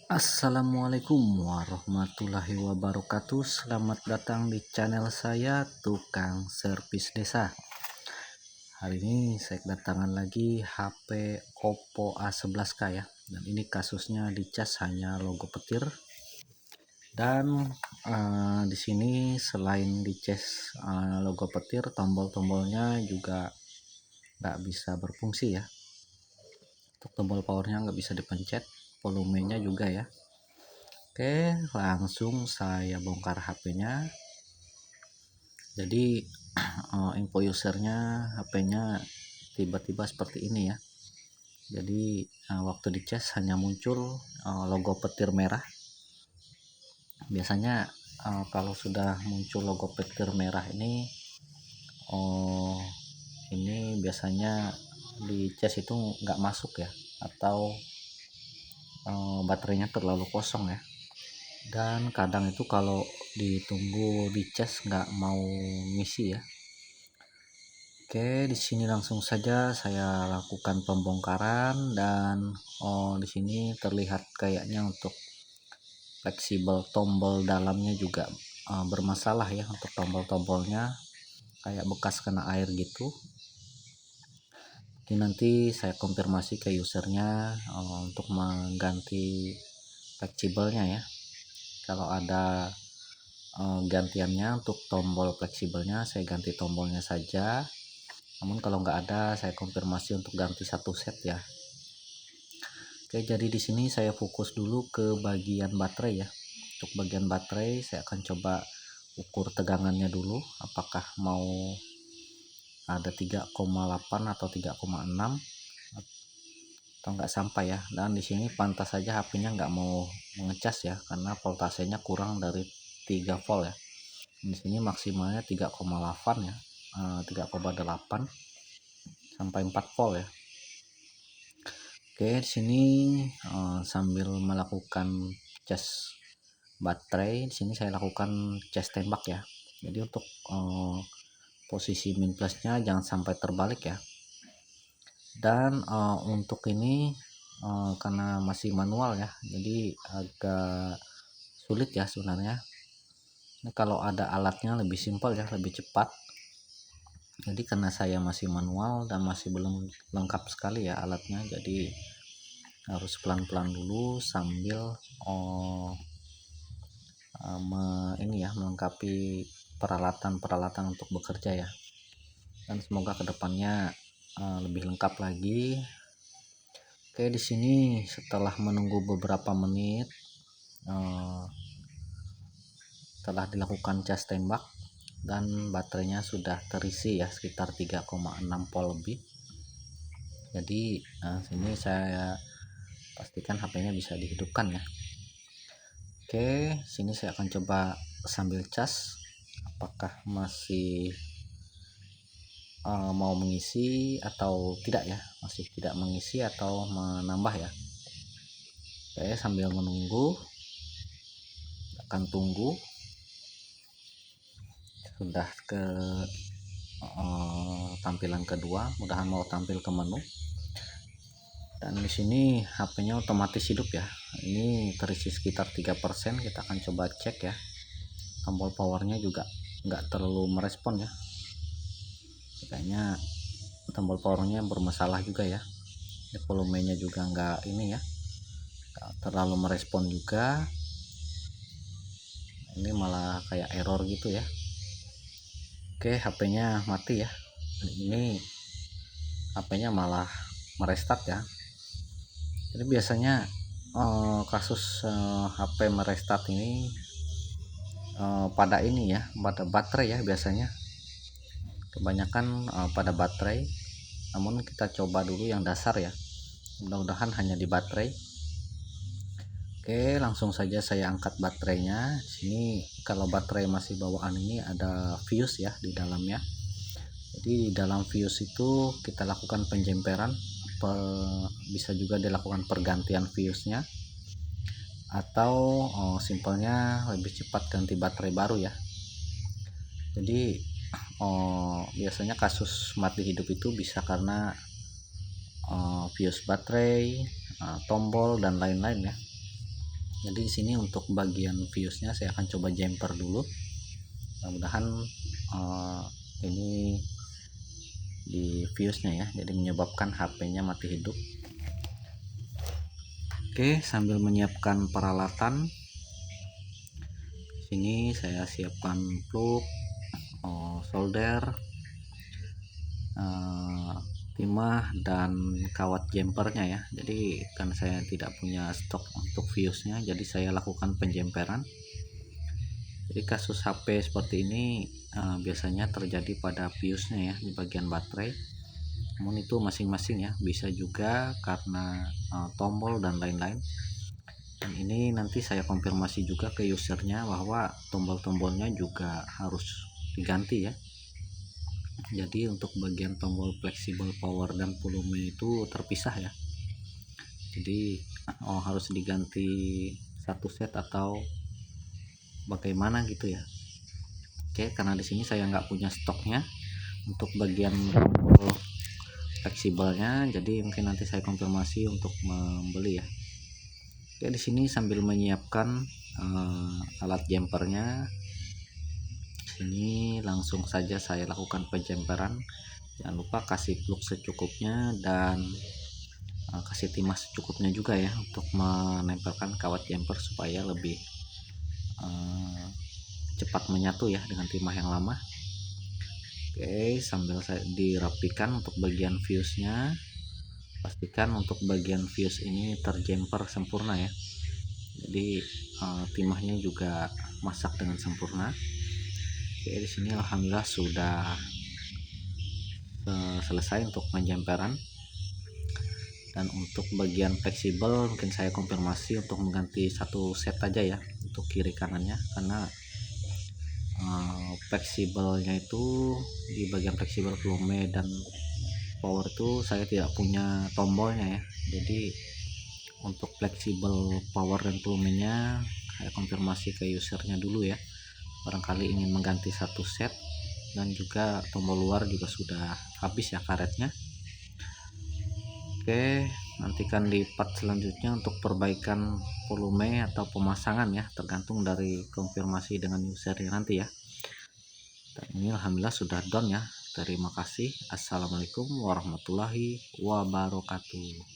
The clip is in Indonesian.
Assalamualaikum warahmatullahi wabarakatuh. Selamat datang di channel saya Tukang Servis Desa. Hari ini saya kedatangan lagi HP Oppo A11K ya. Dan ini kasusnya dicas hanya logo petir. Dan di sini selain dicas logo petir, tombol-tombolnya juga nggak bisa berfungsi ya. Untuk tombol powernya nggak bisa dipencet, volumenya juga ya. Oke, langsung saya bongkar HP-nya. Jadi info usernya HP-nya tiba-tiba seperti ini ya. Jadi waktu dicas hanya muncul logo petir merah. Biasanya kalau sudah muncul logo petir merah ini biasanya di cas itu nggak masuk ya, atau baterainya terlalu kosong ya. Dan kadang itu kalau ditunggu dicas nggak mau ngisi ya. Oke, di sini langsung saja saya lakukan pembongkaran. Dan di sini terlihat kayaknya untuk fleksibel tombol dalamnya juga bermasalah ya. Untuk tombol-tombolnya kayak bekas kena air gitu. Ini nanti saya konfirmasi ke usernya untuk mengganti fleksibelnya ya. Kalau ada gantiannya untuk tombol fleksibelnya, saya ganti tombolnya saja. Namun kalau nggak ada, saya konfirmasi untuk ganti satu set ya. Oke, jadi di sini saya fokus dulu ke bagian baterai ya. Untuk bagian baterai saya akan coba ukur tegangannya dulu, apakah mau ada 3,8 atau 3,6 atau nggak sampai ya. Dan di sini pantas saja HP-nya nggak mau mengecas ya, karena voltasenya kurang dari 3 volt ya. Di sini maksimalnya 3,8 ya, 3,8 sampai 4 volt ya. Oke, di sini sambil melakukan cas baterai, di sini saya lakukan cas tembak ya. Jadi untuk posisi min plusnya jangan sampai terbalik ya. Dan untuk ini karena masih manual ya, jadi agak sulit ya sebenarnya. Ini kalau ada alatnya lebih simpel ya, lebih cepat. Jadi karena saya masih manual dan masih belum lengkap sekali ya alatnya, jadi harus pelan-pelan dulu sambil ini ya, melengkapi peralatan-peralatan untuk bekerja ya. Dan semoga kedepannya lebih lengkap lagi. Oke, di sini setelah menunggu beberapa menit telah dilakukan cas tembak dan baterainya sudah terisi ya, sekitar 3,6 volt lebih. Jadi sini saya pastikan HP-nya bisa dihidupkan ya. Oke, sini saya akan coba sambil cas apakah masih mau mengisi atau tidak ya, masih tidak mengisi atau menambah ya. Oke, sambil menunggu, akan tunggu. Sudah ke tampilan kedua, mudahan mau tampil ke menu. Dan di sini HP-nya otomatis hidup ya. Ini terisi sekitar 3%. Kita akan coba cek ya. Tombol powernya juga nggak terlalu merespon ya. Kayaknya tombol powernya bermasalah juga ya. Volumenya juga nggak ini ya, nggak terlalu merespon juga. Ini malah kayak error gitu ya. Oke, HP-nya mati ya. Ini HP-nya malah merestart ya. Jadi biasanya kasus HP merestart ini pada ini ya, pada baterai ya biasanya. Kebanyakan pada baterai. Namun kita coba dulu yang dasar ya. Mudah-mudahan hanya di baterai. Oke, langsung saja saya angkat baterainya. Sini kalau baterai masih bawaan ini ada fuse ya di dalamnya. Jadi di dalam fuse itu kita lakukan penjemperan, bisa juga dilakukan pergantian fuse-nya, atau simpelnya lebih cepat ganti baterai baru ya. Jadi biasanya kasus mati hidup itu bisa karena fuse baterai, tombol dan lain-lain ya. Jadi di sini untuk bagian fuse-nya saya akan coba jumper dulu. Mudah-mudahan ini di fuse-nya ya, jadi menyebabkan HP-nya mati hidup. Oke, sambil menyiapkan peralatan, sini saya siapkan plug, solder, timah dan kawat jumpernya ya. Jadi kan saya tidak punya stok untuk fuse-nya, jadi saya lakukan penjemperan. Jadi kasus HP seperti ini biasanya terjadi pada fuse-nya ya, di bagian baterai. Namun itu masing-masing ya, bisa juga karena tombol dan lain-lain. Dan ini nanti saya konfirmasi juga ke usernya bahwa tombol-tombolnya juga harus diganti ya. Jadi untuk bagian tombol fleksibel power dan volume itu terpisah ya. Jadi harus diganti satu set atau bagaimana gitu ya. Oke, karena di sini saya nggak punya stoknya untuk bagian tombol fleksibelnya, jadi mungkin nanti saya konfirmasi untuk membeli ya. Oke, di sini sambil menyiapkan alat jumpernya, sini langsung saja saya lakukan penjemperan. Jangan lupa kasih plug secukupnya dan kasih timah secukupnya juga ya, untuk menempelkan kawat jumper supaya lebih cepat menyatu ya dengan timah yang lama. Oke, sambil saya dirapikan untuk bagian fuse-nya, pastikan untuk bagian fuse ini terjumper sempurna ya. Jadi timahnya juga masak dengan sempurna. Oke, di sini alhamdulillah sudah selesai untuk penjemperan. Dan untuk bagian fleksibel mungkin saya konfirmasi untuk mengganti satu set aja ya untuk kiri kanannya, karena fleksibelnya itu di bagian fleksibel volume dan power itu saya tidak punya tombolnya ya. Jadi untuk fleksibel power dan volumenya saya konfirmasi ke usernya dulu ya, barangkali ingin mengganti satu set. Dan juga tombol luar juga sudah habis ya karetnya. Oke, nantikan di part selanjutnya untuk perbaikan volume atau pemasangan ya, tergantung dari konfirmasi dengan usernya nanti ya. Dan ini alhamdulillah sudah done ya. Terima kasih. Assalamualaikum warahmatullahi wabarakatuh.